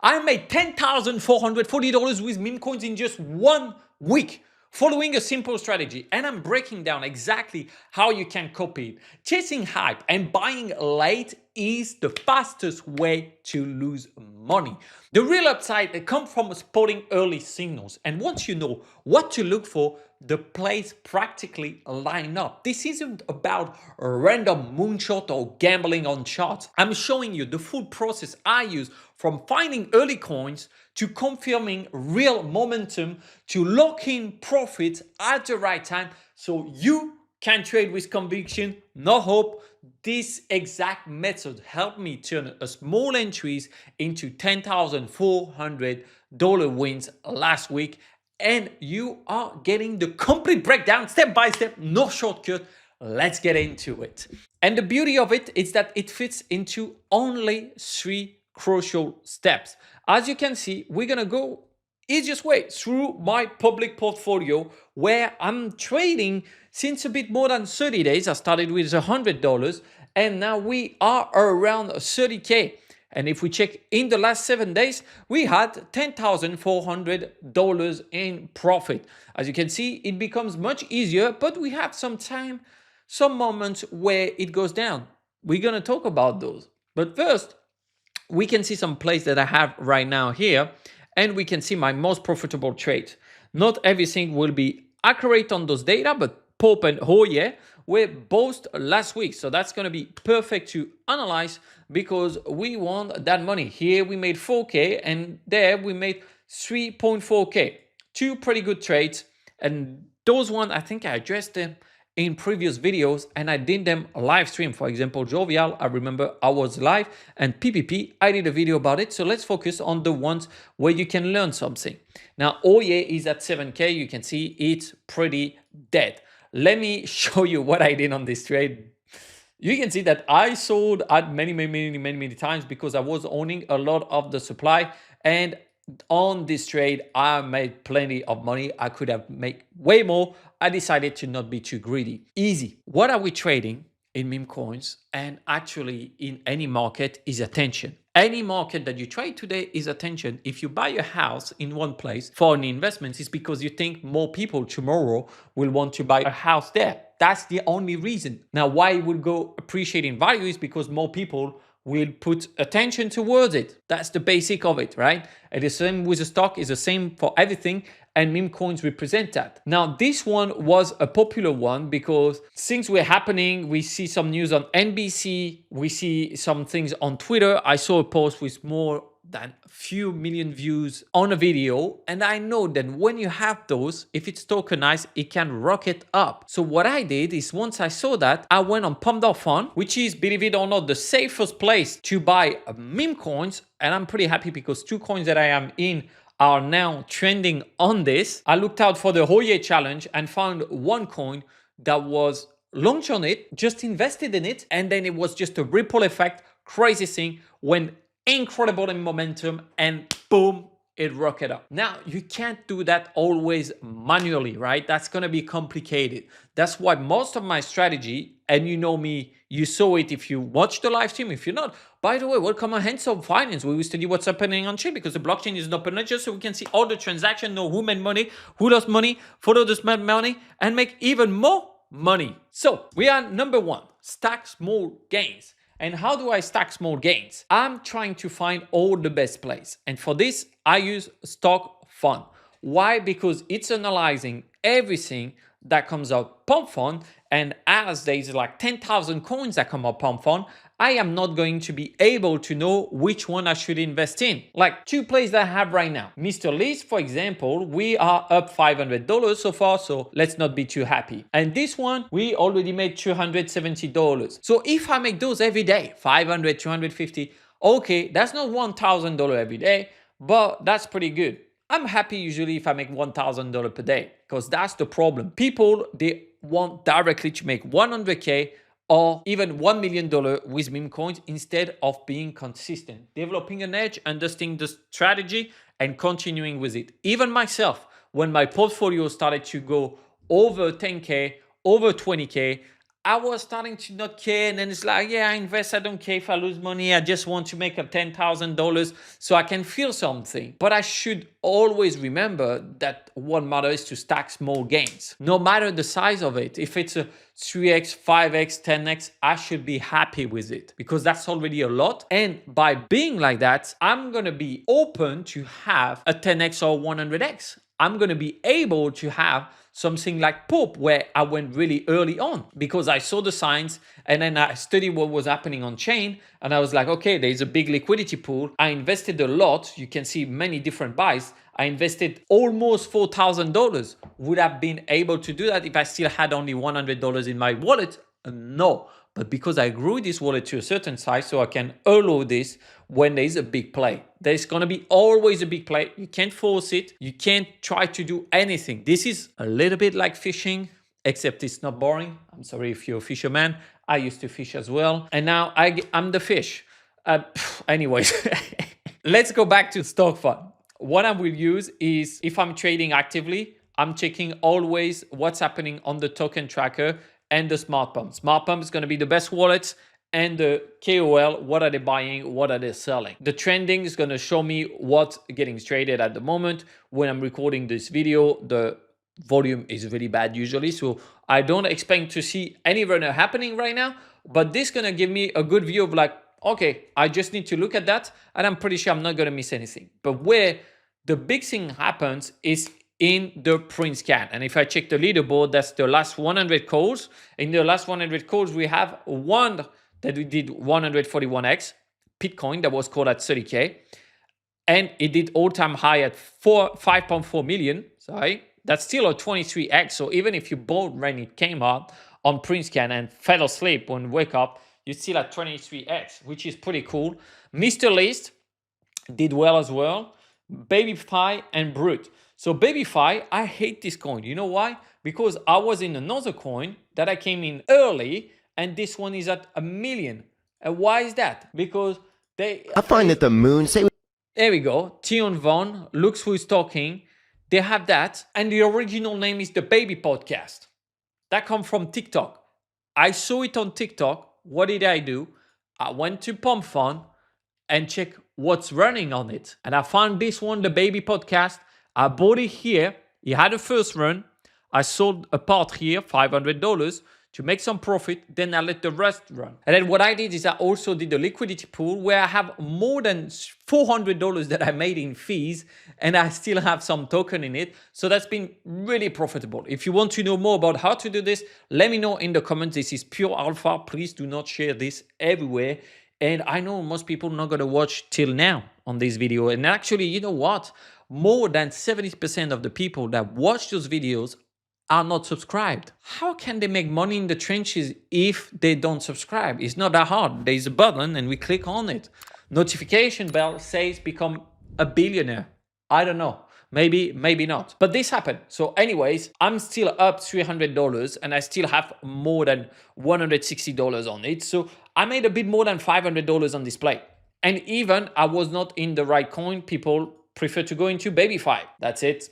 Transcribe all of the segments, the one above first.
I made $10,440 with meme coins in just 1 week, following a simple strategy, and I'm breaking down exactly how you can copy it. Chasing hype and buying late is the fastest way to lose money. The real upside comes from spotting early signals, and once you know what to look for, the plays practically line up. This isn't about a random moonshot or gambling on charts. I'm showing you the full process I use, from finding early coins to confirming real momentum to lock in profits at the right time so you can trade with conviction, no hope. This exact method helped me turn a small entries into $10,400 wins last week, and you are getting the complete breakdown step by step, no shortcut. Let's get into it. And the beauty of it is that it fits into only 3 crucial steps. As you can see, we're gonna go easiest way through my public portfolio, where I'm trading since a bit more than 30 days. I started with $100 and now we are around 30K. And if we check in the last 7 days, we had $10,400 in profit. As you can see, it becomes much easier, but we have some time, some moments where it goes down. We're gonna talk about those. But first, we can see some plays that I have right now here, and we can see my most profitable trades. Not everything will be accurate on those data, but Pope and Hoye were both last week. So that's going to be perfect to analyze because we want that money. Here we made 4K and there we made 3.4K. 2 pretty good trades. And those ones, I think I addressed them in previous videos and I did them live stream. For example, Jovial, I remember I was live, and PPP, I did a video about it. So let's focus on the ones where you can learn something. Now, Oye is at 7K. You can see it's pretty dead. Let me show you what I did on this trade. You can see that I sold at many times because I was owning a lot of the supply, and on this trade, I made plenty of money. I could have made way more. I decided to not be too greedy. Easy. What are we trading in meme coins and actually in any market is attention. Any market that you trade today is attention. If you buy a house in one place for an investment, it's because you think more people tomorrow will want to buy a house there. That's the only reason. Now, why it will go appreciate in value is because more people will put attention towards it. That's the basic of it, right? And the same with the stock, is the same for everything, and meme coins represent that. Now, this one was a popular one because things were happening. We see some news on NBC, we see some things on Twitter. I saw a post with more than a few million views on a video, and I know that when you have those, if it's tokenized, it can rocket up. So what I did is, once I saw that, I went on Pump.Fun, which is, believe it or not, the safest place to buy meme coins. And I'm pretty happy because 2 coins that I am in are now trending on this. I looked out for the Hoye challenge and found 1 coin that was launched on it, just invested in it, and then it was just a ripple effect, crazy thing, when incredible in momentum, and boom, it rocketed up. Now, you can't do that always manually, right? That's going to be complicated. That's why most of my strategy, and you know me, you saw it if you watched the live stream. If you're not, by the way, welcome on Handsome Finance. We will study what's happening on chain because the blockchain is an open ledger, so we can see all the transactions, know who made money, who lost money, follow the smart money, and make even more money. So we are number 1, stack small gains. And how do I stack small gains? I'm trying to find all the best plays. And for this, I use Stock.Fun. Why? Because it's analyzing everything that comes out Pump.Fun. And as there's like 10,000 coins that come out Pump.Fun, I am not going to be able to know which one I should invest in. Like 2 plays that I have right now. Mr. List, for example, we are up $500 so far, so let's not be too happy. And this one, we already made $270. So if I make those every day, 500, 250, okay, that's not $1,000 every day, but that's pretty good. I'm happy usually if I make $1,000 per day, because that's the problem. People, they want directly to make 100K or even $1 million with meme coins instead of being consistent, developing an edge, understanding the strategy, and continuing with it. Even myself, when my portfolio started to go over 10K, over 20K, I was starting to not care. And then it's like, yeah, I invest. I don't care if I lose money. I just want to make up $10,000 so I can feel something. But I should always remember that what matters is to stack small gains, no matter the size of it. If it's a 3x, 5x, 10x, I should be happy with it because that's already a lot. And by being like that, I'm going to be open to have a 10x or 100x. I'm going to be able to have something like Pope, where I went really early on because I saw the signs and then I studied what was happening on chain. And I was like, okay, there's a big liquidity pool. I invested a lot. You can see many different buys. I invested almost $4,000. Would have been able to do that if I still had only $100 in my wallet? No. But because I grew this wallet to a certain size, so I can allow this when there's a big play. There's going to be always a big play. You can't force it. You can't try to do anything. This is a little bit like fishing, except it's not boring. I'm sorry if you're a fisherman. I used to fish as well. And now I'm the fish. Anyways, let's go back to stock fund. What I will use is if I'm trading actively, I'm checking always what's happening on the token tracker and the Smart Pump. Smart Pump is going to be the best wallets, and the KOL, what are they buying, what are they selling. The trending is going to show me what's getting traded at the moment. When I'm recording this video, the volume is really bad usually, so I don't expect to see any runner happening right now, but this is going to give me a good view of like, okay, I just need to look at that, and I'm pretty sure I'm not going to miss anything. But where the big thing happens is in the print scan. And if I check the leaderboard, that's the last 100 calls. In the last 100 calls, we have one that we did 141x, Bitcoin, that was called at 30K. And it did all-time high at 5.4 million. Sorry, that's still a 23x. So even if you bought when it came out on print scan and fell asleep when wake up, you're still at 23x, which is pretty cool. Mr. List did well as well. BabyFi and Brute. So BabyFi, I hate this coin. You know why? Because I was in another coin that I came in early, and this one is at 1 million. And why is that? Because I find that the moon... There we go. Tion Von, looks who's talking. They have that. And the original name is the Baby Podcast. That comes from TikTok. I saw it on TikTok. What did I do? I went to Pump Fund and check what's running on it. And I found this one, the Baby Podcast. I bought it here. It had a first run. I sold a part here, $500, to make some profit. Then I let the rest run. And then what I did is I also did a liquidity pool where I have more than $400 that I made in fees, and I still have some token in it. So that's been really profitable. If you want to know more about how to do this, let me know in the comments. This is pure alpha. Please do not share this everywhere. And I know most people are not going to watch till now on this video. And actually, you know what? More than 70% of the people that watch those videos are not subscribed. How can they make money in the trenches if they don't subscribe? It's not that hard. There's a button and we click on it. Notification bell says become a billionaire. I don't know. Maybe not. But this happened. So anyways, I'm still up $300 and I still have more than $160 on it. So I made a bit more than $500 on display. And even I was not in the right coin. People prefer to go into BabyFi. That's it.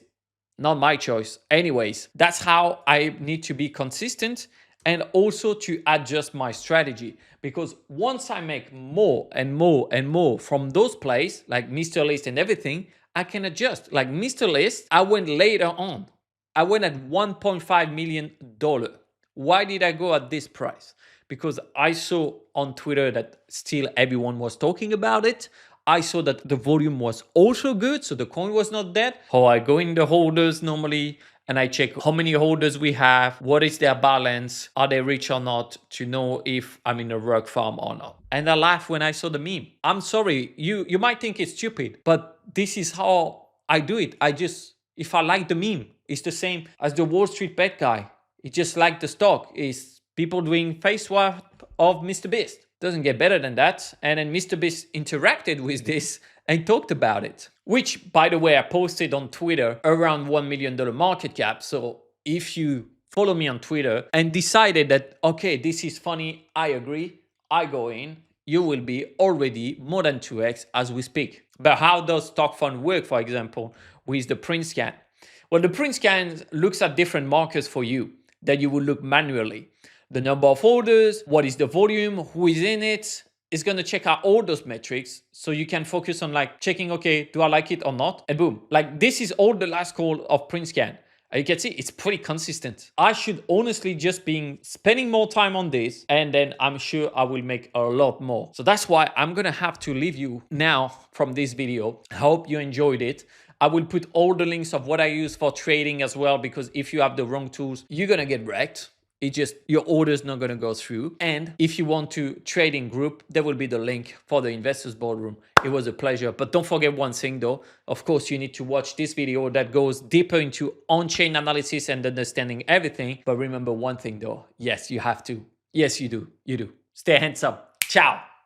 Not my choice. Anyways, that's how I need to be consistent and also to adjust my strategy. Because once I make more and more and more from those plays, like Mr. List and everything, I can adjust. Like Mr. List, I went later on. I went at $1.5 million. Why did I go at this price? Because I saw on Twitter that still everyone was talking about it. I saw that the volume was also good, so the coin was not dead. How I go in the holders normally, and I check how many holders we have, what is their balance, are they rich or not, to know if I'm in a rug farm or not. And I laughed when I saw the meme. I'm sorry, you might think it's stupid, but this is how I do it. If I like the meme, it's the same as the Wall Street bet guy. It just like the stock. It's people doing face swap of Mr. Beast. Doesn't get better than that. And then Mr. Beast interacted with this and talked about it, which, by the way, I posted on Twitter around $1 million market cap. So if you follow me on Twitter and decided that, okay, this is funny, I agree, I go in, you will be already more than 2x as we speak. But how does stock fund work, for example, with the print scan? Well, the print scan looks at different markers for you that you will look manually. the number of orders, what is the volume, who is in it. It's going to check out all those metrics so you can focus on like checking, okay, do I like it or not? And boom, like this is all the last call of PrintScan. You can see it's pretty consistent. I should honestly just be spending more time on this, and then I'm sure I will make a lot more. So that's why I'm gonna have to leave you now from this video. I hope you enjoyed it. I will put all the links of what I use for trading as well, because if you have the wrong tools, you're gonna get wrecked. It's just your order's not going to go through. And if you want to trade in group, there will be the link for the investors boardroom. It was a pleasure. But don't forget one thing though. Of course, you need to watch this video that goes deeper into on-chain analysis and understanding everything. But remember one thing though. Yes, you have to. Yes, you do. You do. Stay handsome. Ciao.